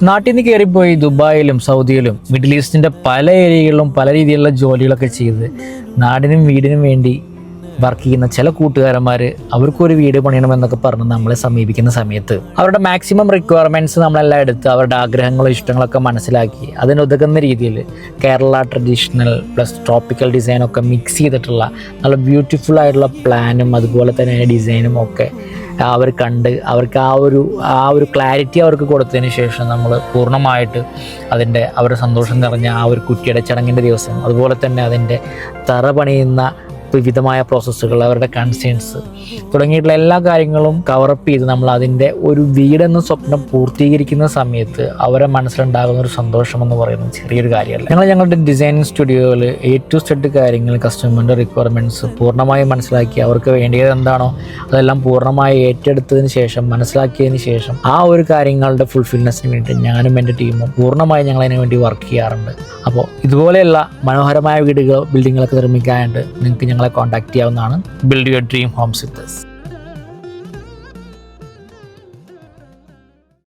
നാട്ടിൽ നിന്ന് കയറിപ്പോയി ദുബായിലും സൗദിയിലും മിഡിൽ ഈസ്റ്റിൻ്റെ പല ഏരിയകളിലും പല രീതിയിലുള്ള ജോലികളൊക്കെ ചെയ്ത് നാടിനും വീടിനും വേണ്ടി വർക്ക് ചെയ്യുന്ന ചില കൂട്ടുകാരന്മാർ അവർക്കൊരു വീട് പണിയണമെന്നൊക്കെ പറഞ്ഞ് നമ്മളെ സമീപിക്കുന്ന സമയത്ത് അവരുടെ മാക്സിമം റിക്വയർമെൻറ്റ്സ് നമ്മളെല്ലാം എടുത്ത് അവരുടെ ആഗ്രഹങ്ങളും ഇഷ്ടങ്ങളൊക്കെ മനസ്സിലാക്കി അതിനൊതുക്കുന്ന രീതിയിൽ കേരള ട്രഡീഷണൽ പ്ലസ് ട്രോപ്പിക്കൽ ഡിസൈനൊക്കെ മിക്സ് ചെയ്തിട്ടുള്ള നല്ല ബ്യൂട്ടിഫുൾ ആയിട്ടുള്ള പ്ലാനും അതുപോലെ തന്നെ ഡിസൈനും ഒക്കെ അവർ കണ്ട് അവർക്ക് ആ ഒരു ക്ലാരിറ്റി അവർക്ക് കൊടുത്തതിന് ശേഷം നമ്മൾ പൂർണ്ണമായിട്ട് അവരുടെ സന്തോഷം നിറഞ്ഞ ആ ഒരു കുറ്റിയുടെ ചടങ്ങിൻ്റെ ദിവസം അതുപോലെ തന്നെ അതിൻ്റെ തറ പണിയുന്ന വിവിധമായ പ്രോസസ്സുകൾ അവരുടെ കൺസേൺസ് തുടങ്ങിയിട്ടുള്ള എല്ലാ കാര്യങ്ങളും കവറപ്പ് ചെയ്ത് നമ്മൾ അതിൻ്റെ ഒരു വീടെന്ന സ്വപ്നം പൂർത്തീകരിക്കുന്ന സമയത്ത് അവരെ മനസ്സിലുണ്ടാകുന്ന ഒരു സന്തോഷം എന്ന് പറയുന്നത് ചെറിയൊരു കാര്യമല്ല. ഞങ്ങളുടെ ഡിസൈനിങ് സ്റ്റുഡിയോയിൽ A to Z കാര്യങ്ങൾ കസ്റ്റമറിൻ്റെ റിക്വയർമെൻറ്റ്സ് പൂർണ്ണമായും മനസ്സിലാക്കി അവർക്ക് വേണ്ടിയത് എന്താണോ അതെല്ലാം പൂർണ്ണമായി ഏറ്റെടുത്തതിന് ശേഷം മനസ്സിലാക്കിയതിന് ശേഷം ആ ഒരു കാര്യങ്ങളുടെ ഫുൾഫിൽനെസ്സിന് വേണ്ടി ഞാനും എൻ്റെ ടീമും പൂർണ്ണമായും ഞങ്ങളതിന് വേണ്ടി വർക്ക് ചെയ്യാറുണ്ട്. അപ്പോൾ ഇതുപോലെയുള്ള മനോഹരമായ ബിൽഡിങ്ങുകളൊക്കെ നിർമ്മിക്കാനായിട്ട് നിങ്ങൾക്ക് ഞങ്ങളെ കോൺടാക്ട് ചെയ്യാവുന്നതാണ്. Build your dream Holmes with us.